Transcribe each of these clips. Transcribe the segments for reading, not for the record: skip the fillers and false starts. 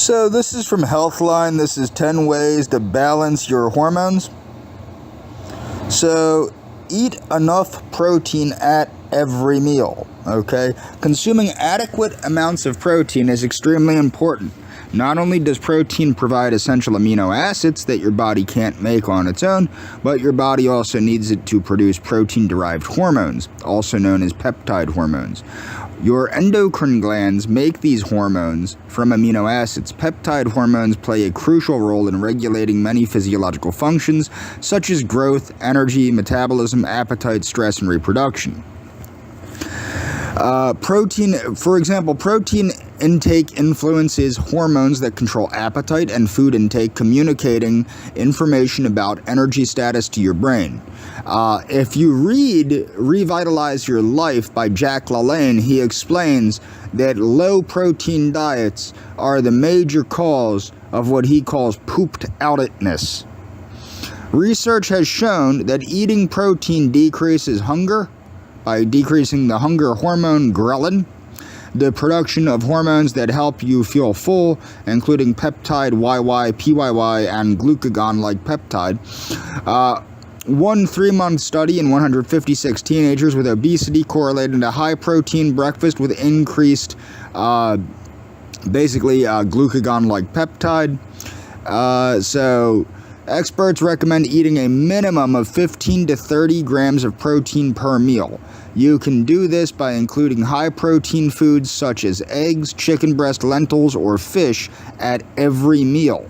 So this is from Healthline. This is 10 ways to balance your hormones. So eat enough protein at every meal, okay? Consuming adequate amounts of protein is extremely important. Not only does protein provide essential amino acids that your body can't make on its own, but your body also needs it to produce protein-derived hormones, also known as peptide hormones. Your endocrine glands make these hormones from amino acids. Peptide hormones play a crucial role in regulating many physiological functions, such as growth, energy, metabolism, appetite, stress, and reproduction. For example, protein intake influences hormones that control appetite and food intake, communicating information about energy status to your brain. If you read Revitalize Your Life by Jack LaLanne, he explains that low protein diets are the major cause of what he calls pooped outedness. Research has shown that eating protein decreases hunger by decreasing the hunger hormone ghrelin, the production of hormones that help you feel full, including peptide YY, PYY, and glucagon-like peptide. One 3-month study in 156 teenagers with obesity correlated a high-protein breakfast with increased, glucagon-like peptide. So experts recommend eating a minimum of 15 to 30 grams of protein per meal. You can do this by including high-protein foods such as eggs, chicken breast, lentils, or fish at every meal.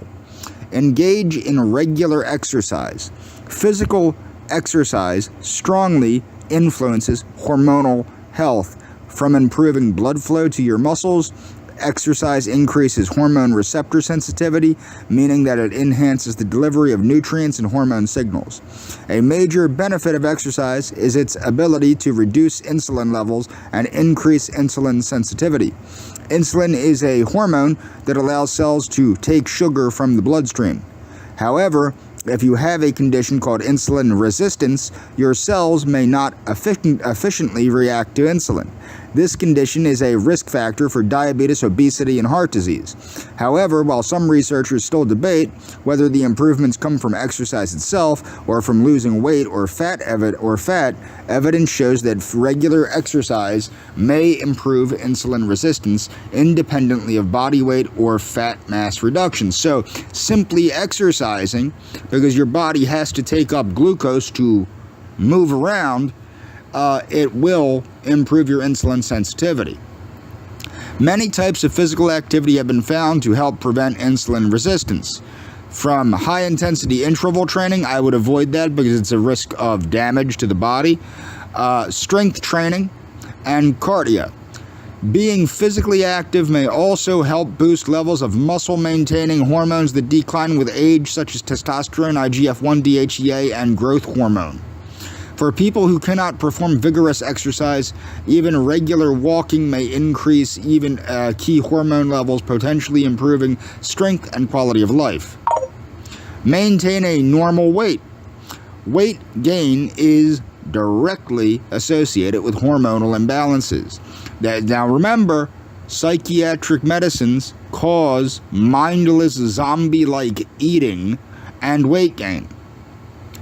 Engage in regular exercise. Physical exercise strongly influences hormonal health, from improving blood flow to your muscles. Exercise increases hormone receptor sensitivity, meaning that it enhances the delivery of nutrients and hormone signals. A major benefit of exercise is its ability to reduce insulin levels and increase insulin sensitivity. Insulin is a hormone that allows cells to take sugar from the bloodstream. However, if you have a condition called insulin resistance, your cells may not efficiently react to insulin. This condition is a risk factor for diabetes, obesity, and heart disease. However, while some researchers still debate whether the improvements come from exercise itself or from losing weight or fat, evidence shows that regular exercise may improve insulin resistance independently of body weight or fat mass reduction. So, simply exercising, because your body has to take up glucose to move around, it will improve your insulin sensitivity. Many types of physical activity have been found to help prevent insulin resistance. From high-intensity interval training, I would avoid that because it's a risk of damage to the body, strength training, and cardio. Being physically active may also help boost levels of muscle-maintaining hormones that decline with age, such as testosterone, IGF-1, DHEA, and growth hormone. For people who cannot perform vigorous exercise, even regular walking may increase even key hormone levels, potentially improving strength and quality of life. Maintain a normal weight. Weight gain is directly associated with hormonal imbalances. Now remember, psychiatric medicines cause mindless zombie-like eating and weight gain,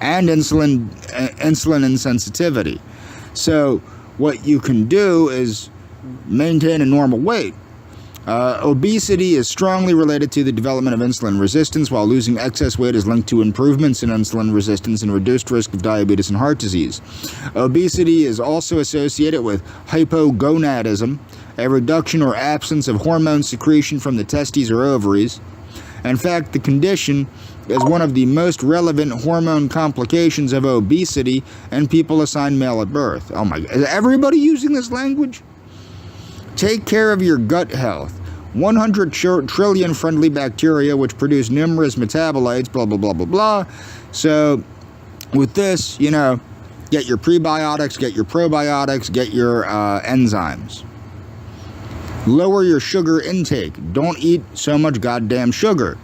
and insulin insensitivity. So what you can do is maintain a normal weight. Obesity is strongly related to the development of insulin resistance, while losing excess weight is linked to improvements in insulin resistance and reduced risk of diabetes and heart disease. Obesity is also associated with hypogonadism, a reduction or absence of hormone secretion from the testes or ovaries. In fact, the condition is one of the most relevant hormone complications of obesity, and people assigned male at birth. Oh my God, is everybody using this language? Take care of your gut health. 100 trillion friendly bacteria which produce numerous metabolites, blah, blah, blah, blah, blah. So with this, get your prebiotics, get your probiotics, get your enzymes. Lower your sugar intake. Don't eat so much goddamn sugar,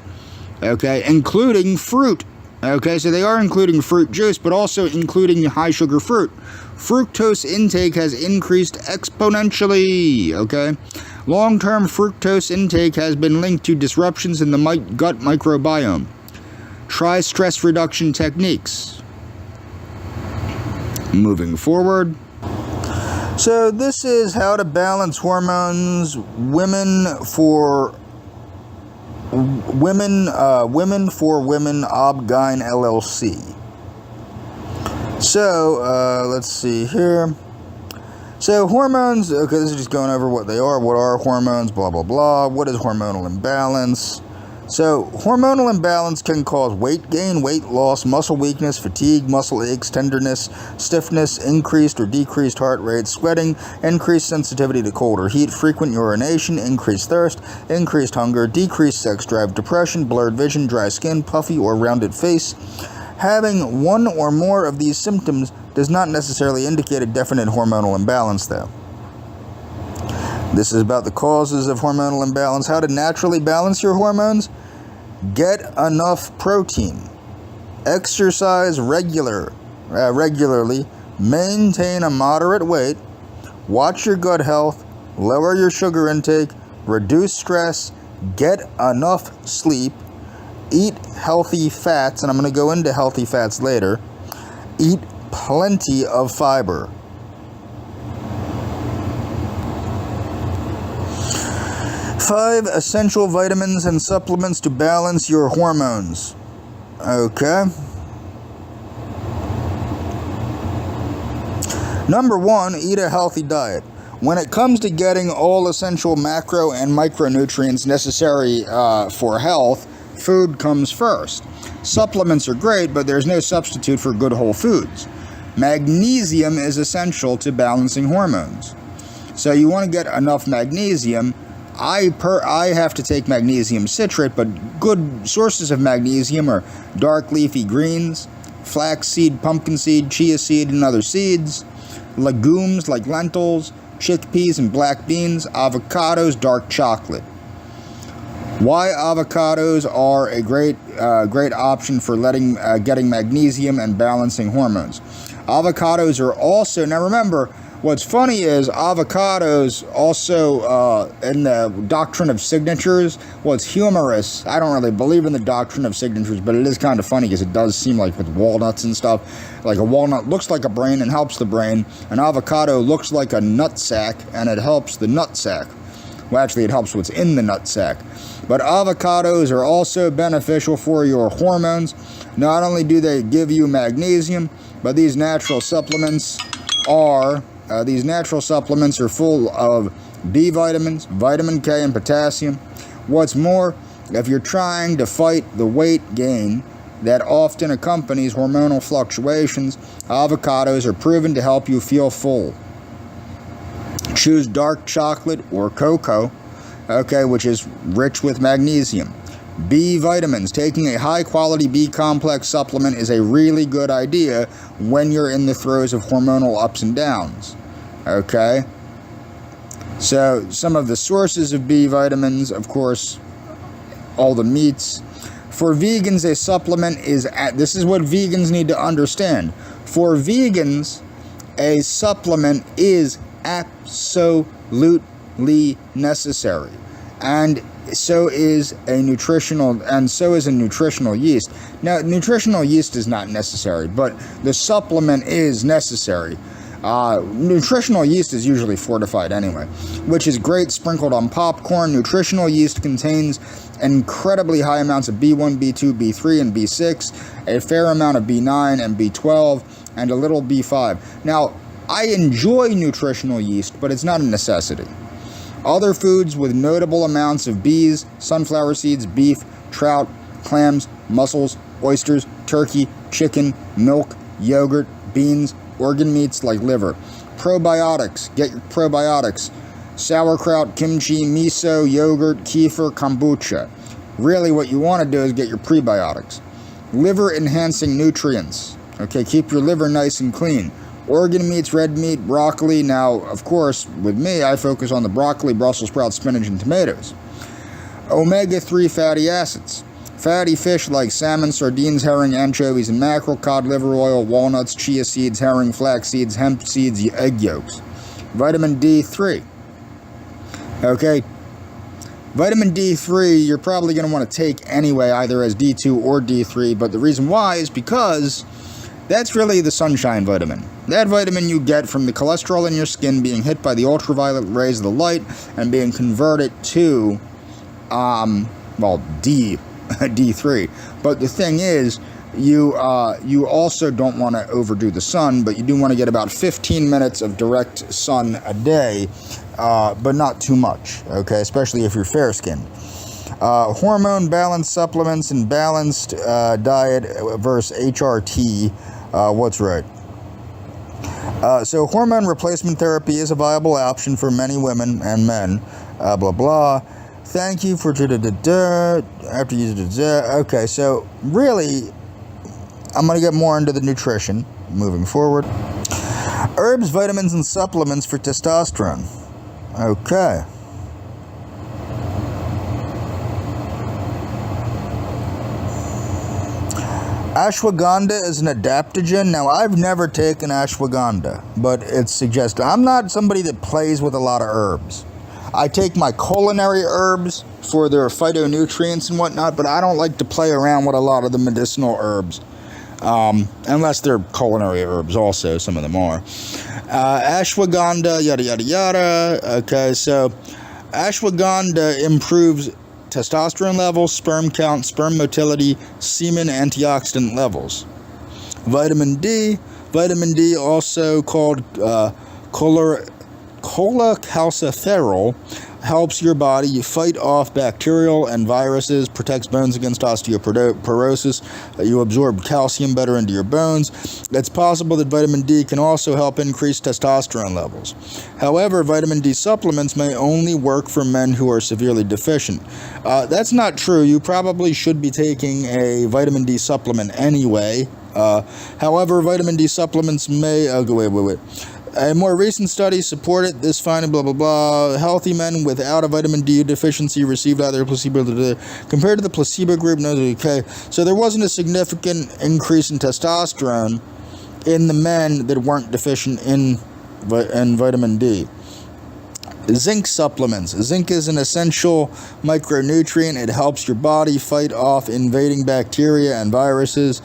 okay? Including fruit. Okay, so they are including fruit juice, but also including high sugar fruit. Fructose intake has increased exponentially, okay? Long-term fructose intake has been linked to disruptions in the gut microbiome. Try stress reduction techniques. Moving forward. So this is how to balance hormones, women for women, Obgyn LLC. So, let's see here. So, hormones, okay, this is just going over what they are. What are hormones, blah, blah, blah. What is hormonal imbalance? So, hormonal imbalance can cause weight gain, weight loss, muscle weakness, fatigue, muscle aches, tenderness, stiffness, increased or decreased heart rate, sweating, increased sensitivity to cold or heat, frequent urination, increased thirst, increased hunger, decreased sex drive, depression, blurred vision, dry skin, puffy or rounded face. Having one or more of these symptoms does not necessarily indicate a definite hormonal imbalance, though. This is about the causes of hormonal imbalance. How to naturally balance your hormones? Get enough protein. Exercise regularly. Maintain a moderate weight. Watch your gut health. Lower your sugar intake. Reduce stress. Get enough sleep. Eat healthy fats, and I'm going to go into healthy fats later. Eat plenty of fiber. Five essential vitamins and supplements to balance your hormones. Okay. Number one, eat a healthy diet. When it comes to getting all essential macro and micronutrients necessary for health, food comes first. Supplements are great, but there's no substitute for good whole foods. Magnesium is essential to balancing hormones. So you want to get enough magnesium. I have to take magnesium citrate, but good sources of magnesium are dark leafy greens, flaxseed, pumpkin seed, chia seed, and other seeds, legumes like lentils, chickpeas and black beans, avocados, dark chocolate. Why avocados are a great option for getting magnesium and balancing hormones. Avocados are also, now remember, what's funny is avocados also, in the doctrine of signatures, what's humorous, I don't really believe in the doctrine of signatures, but it is kind of funny because it does seem like with walnuts and stuff, like a walnut looks like a brain and helps the brain, an avocado looks like a nut sack and it helps the nut sack. Well, actually it helps what's in the nut sack. But avocados are also beneficial for your hormones. Not only do they give you magnesium, but these natural supplements are full of B vitamins, vitamin K, and potassium. What's more, if you're trying to fight the weight gain that often accompanies hormonal fluctuations, avocados are proven to help you feel full. Choose dark chocolate or cocoa, which is rich with magnesium. B vitamins. Taking a high-quality B complex supplement is a really good idea when you're in the throes of hormonal ups and downs. Okay? So, some of the sources of B vitamins, of course, all the meats. For vegans, a supplement this is what vegans need to understand. For vegans, a supplement is absolutely necessary. And so is a nutritional yeast. Now, nutritional yeast is not necessary, but the supplement is necessary. Nutritional yeast is usually fortified anyway, which is great sprinkled on popcorn. Nutritional yeast contains incredibly high amounts of B1, B2, B3, and B6, a fair amount of B9 and B12, and a little B5. Now, I enjoy nutritional yeast, but it's not a necessity. Other foods with notable amounts of Bs: sunflower seeds, beef, trout, clams, mussels, oysters, turkey, chicken, milk, yogurt, beans, organ meats like liver. Probiotics. Get your probiotics. Sauerkraut, kimchi, miso, yogurt, kefir, kombucha. Really what you want to do is get your prebiotics. Liver enhancing nutrients. Okay, keep your liver nice and clean. Organ meats, red meat, broccoli. Now, of course, with me, I focus on the broccoli, Brussels sprouts, spinach, and tomatoes. Omega-3 fatty acids. Fatty fish like salmon, sardines, herring, anchovies, and mackerel, cod liver oil, walnuts, chia seeds, herring, flax seeds, hemp seeds, egg yolks. Vitamin D3. Okay. Vitamin D3 you're probably going to want to take anyway, either as D2 or D3, but the reason why is because that's really the sunshine vitamin. That vitamin you get from the cholesterol in your skin being hit by the ultraviolet rays of the light and being converted to, D3. But the thing is, you also don't want to overdo the sun, but you do want to get about 15 minutes of direct sun a day, but not too much, okay, especially if you're fair-skinned. Hormone balance supplements and balanced diet versus HRT. What's right? So hormone replacement therapy is a viable option for many women and men. Blah blah. Thank you for after you okay. So really, I'm gonna get more into the nutrition moving forward. Herbs, vitamins, and supplements for testosterone. Okay. Ashwagandha is an adaptogen. Now, I've never taken ashwagandha, but it's suggested. I'm not somebody that plays with a lot of herbs. I take my culinary herbs for their phytonutrients and whatnot, but I don't like to play around with a lot of the medicinal herbs. Unless they're culinary herbs also, some of them are. Ashwagandha, yada, yada, yada. Okay, so ashwagandha improves testosterone levels, sperm count, sperm motility, semen antioxidant levels. Vitamin D, also called cholecalciferol, helps your body fight off bacterial and viruses, protects bones against osteoporosis. You absorb calcium better into your bones. It's possible that vitamin D can also help increase testosterone levels. However, vitamin D supplements may only work for men who are severely deficient. That's not true. You probably should be taking a vitamin D supplement anyway. However, vitamin D supplements may... wait. A more recent study supported this finding, blah, blah, blah. Healthy men without a vitamin D deficiency received either a placebo compared to the placebo group. No, okay. So there wasn't a significant increase in testosterone in the men that weren't deficient in vitamin D. Zinc supplements. Zinc is an essential micronutrient. It helps your body fight off invading bacteria and viruses.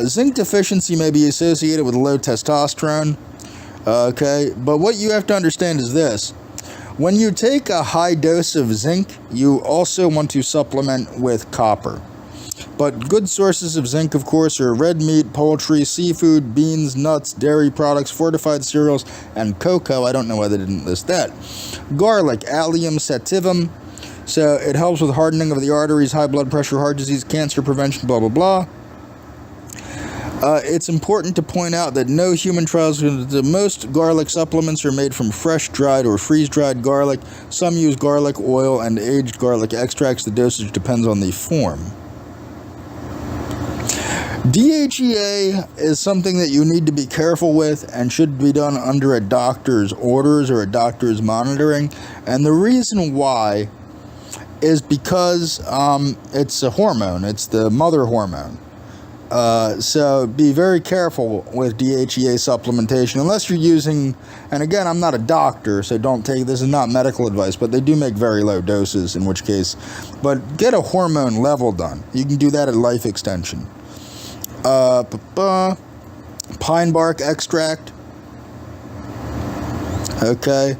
Zinc deficiency may be associated with low testosterone. Okay, but what you have to understand is this. When you take a high dose of zinc, you also want to supplement with copper. But good sources of zinc, of course, are red meat, poultry, seafood, beans, nuts, dairy products, fortified cereals, and cocoa. I don't know why they didn't list that. Garlic, Allium sativum. So it helps with hardening of the arteries, high blood pressure, heart disease, cancer prevention, blah, blah, blah. It's important to point out that no human trials, most garlic supplements are made from fresh, dried, or freeze-dried garlic. Some use garlic oil and aged garlic extracts. The dosage depends on the form. DHEA is something that you need to be careful with and should be done under a doctor's orders or a doctor's monitoring. And the reason why is because it's a hormone. It's the mother hormone. So be very careful with DHEA supplementation unless you're using, and again, I'm not a doctor, so don't take, this is not medical advice, but they do make very low doses, in which case, but get a hormone level done. You can do that at Life Extension. Pine bark extract. Okay,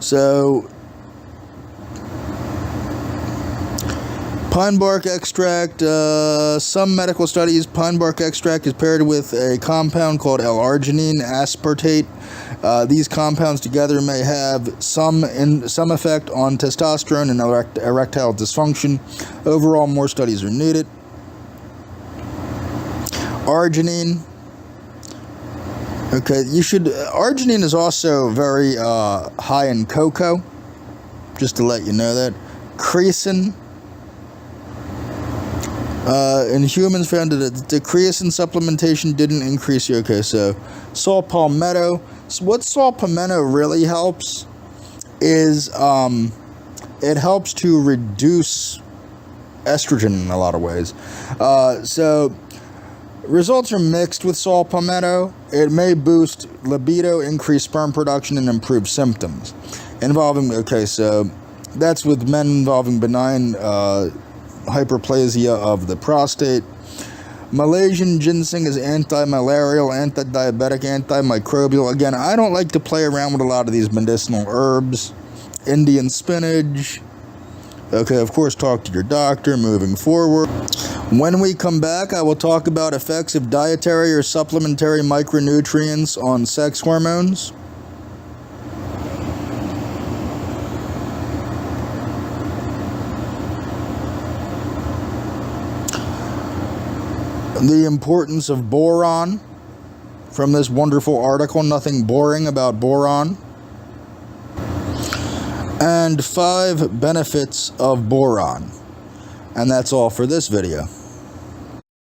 so pine bark extract, some medical studies, pine bark extract is paired with a compound called L-arginine aspartate. These compounds together may have some effect on testosterone and erectile dysfunction. Overall, more studies are needed. Arginine. Okay, arginine is also very high in cocoa, just to let you know that. Creatine. In humans found that the creatine supplementation didn't increase you. Okay, so saw palmetto. So what saw palmetto really helps is it helps to reduce estrogen in a lot of ways. So results are mixed with saw palmetto. It may boost libido, increase sperm production, and improve symptoms involving. Okay, so that's with men involving benign hyperplasia of the prostate. Malaysian ginseng is anti-malarial, anti-diabetic, antimicrobial. Again, I don't like to play around with a lot of these medicinal herbs. Indian spinach. Okay, of course, talk to your doctor moving forward. When we come back, I will talk about effects of dietary or supplementary micronutrients on sex hormones. The importance of boron from this wonderful article, Nothing Boring About Boron. And 5 benefits of boron. And that's all for this video.